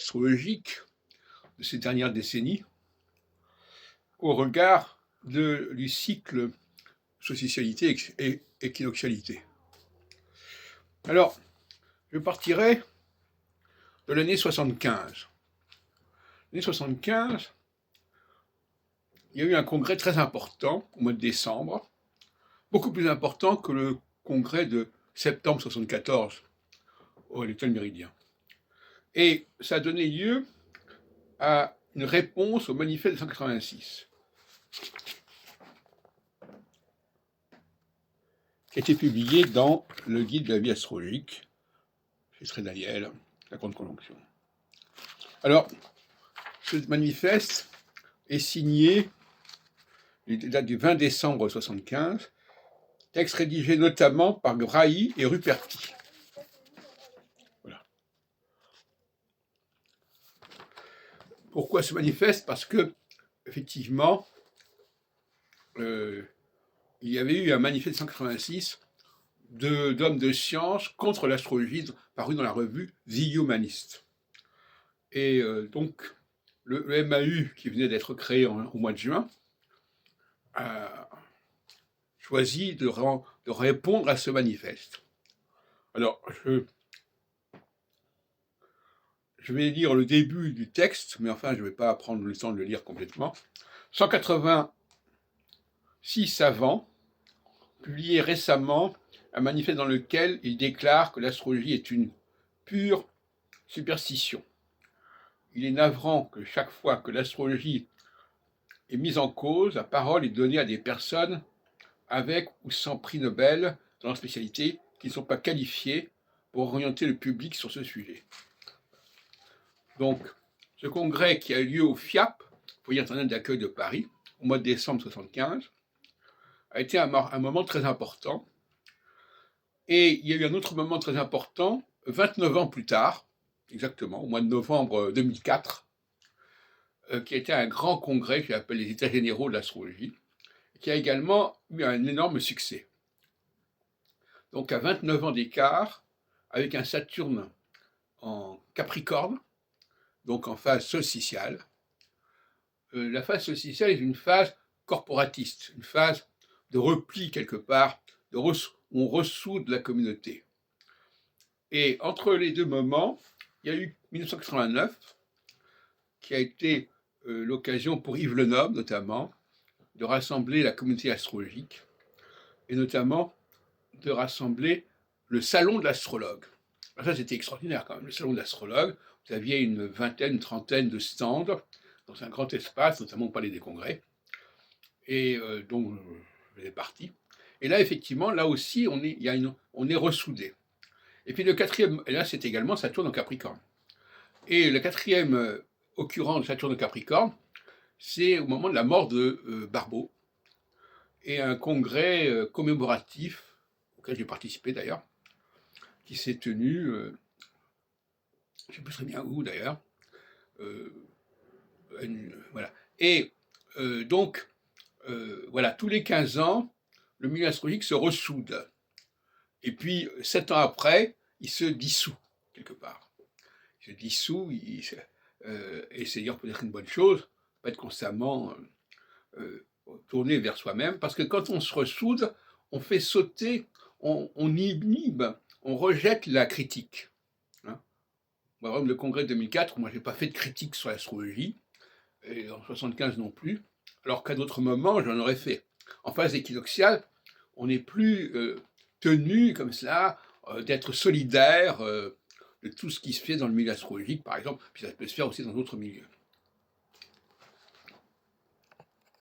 astrologique de ces dernières décennies au regard du cycle solstitialité et équinoxialité. Alors, je partirai de l'année 75. L'année 75, il y a eu un congrès très important au mois de décembre, beaucoup plus important que le congrès de septembre 74 au Little Méridien. Et ça a donné lieu à une réponse au manifeste de 186, qui a été publié dans le guide de la vie astrologique, chez Sri Daniel, la Grande Conjonction. Alors, ce manifeste est signé, il date du 20 décembre 75, texte rédigé notamment par Grahi et Ruperti. Voilà. Pourquoi ce manifeste? Parce que, effectivement, il y avait eu un manifeste 186 d'hommes de science contre l'astrologie paru dans la revue The Humanist. Et donc, le MAU, qui venait d'être créé au mois de juin, a choisi de répondre à ce manifeste. Alors, je vais lire le début du texte, mais enfin, je ne vais pas prendre le temps de le lire complètement. 186 savants publié récemment un manifeste dans lequel il déclare que l'astrologie est une pure superstition. Il est navrant que chaque fois que l'astrologie est mise en cause, la parole est donnée à des personnes avec ou sans prix Nobel dans leur spécialité qui ne sont pas qualifiées pour orienter le public sur ce sujet. Donc, ce congrès qui a eu lieu au FIAP, Foyer international d'accueil de Paris, au mois de décembre 1975, a été un moment très important. Et il y a eu un autre moment très important, 29 ans plus tard, exactement, au mois de novembre 2004, qui a été un grand congrès qui appelle les États généraux de l'astrologie, qui a également eu un énorme succès. Donc à 29 ans d'écart, avec un Saturne en Capricorne, donc en phase solsticiale. La phase solsticiale est une phase corporatiste, une phase de repli quelque part, où on ressoude la communauté. Et entre les deux moments, il y a eu 1989, qui a été l'occasion pour Yves Lenoble notamment, de rassembler la communauté astrologique, et notamment de rassembler le salon de l'astrologue. Alors ça, c'était extraordinaire quand même, le salon de l'astrologue. Vous aviez une vingtaine, une trentaine de stands dans un grand espace, notamment au Palais des Congrès, et dont je faisais partie. Et là, effectivement, là aussi, on est ressoudés. Et puis le quatrième, et là c'est également Saturne en Capricorne. Et le quatrième occurrence de Saturne en Capricorne, c'est au moment de la mort de Barbeau, et un congrès commémoratif, auquel j'ai participé d'ailleurs, qui s'est tenu, je ne sais plus très bien où d'ailleurs, voilà. Et donc, voilà, tous les 15 ans, le milieu astrologique se ressoude. Et puis, 7 ans après, il se dissout, quelque part. Il se dissout, et c'est d'ailleurs peut-être une bonne chose, pas être constamment tourné vers soi-même, parce que quand on se ressoude, on fait sauter, on inhibe, on rejette la critique. Hein. Par exemple, le congrès de 2004, moi, je n'ai pas fait de critique sur l'astrologie, et en 75 non plus, alors qu'à d'autres moments, j'en aurais fait. En phase équinoxiale, on n'est plus tenu comme cela d'être solidaire de tout ce qui se fait dans le milieu astrologique, par exemple, puis ça peut se faire aussi dans d'autres milieux.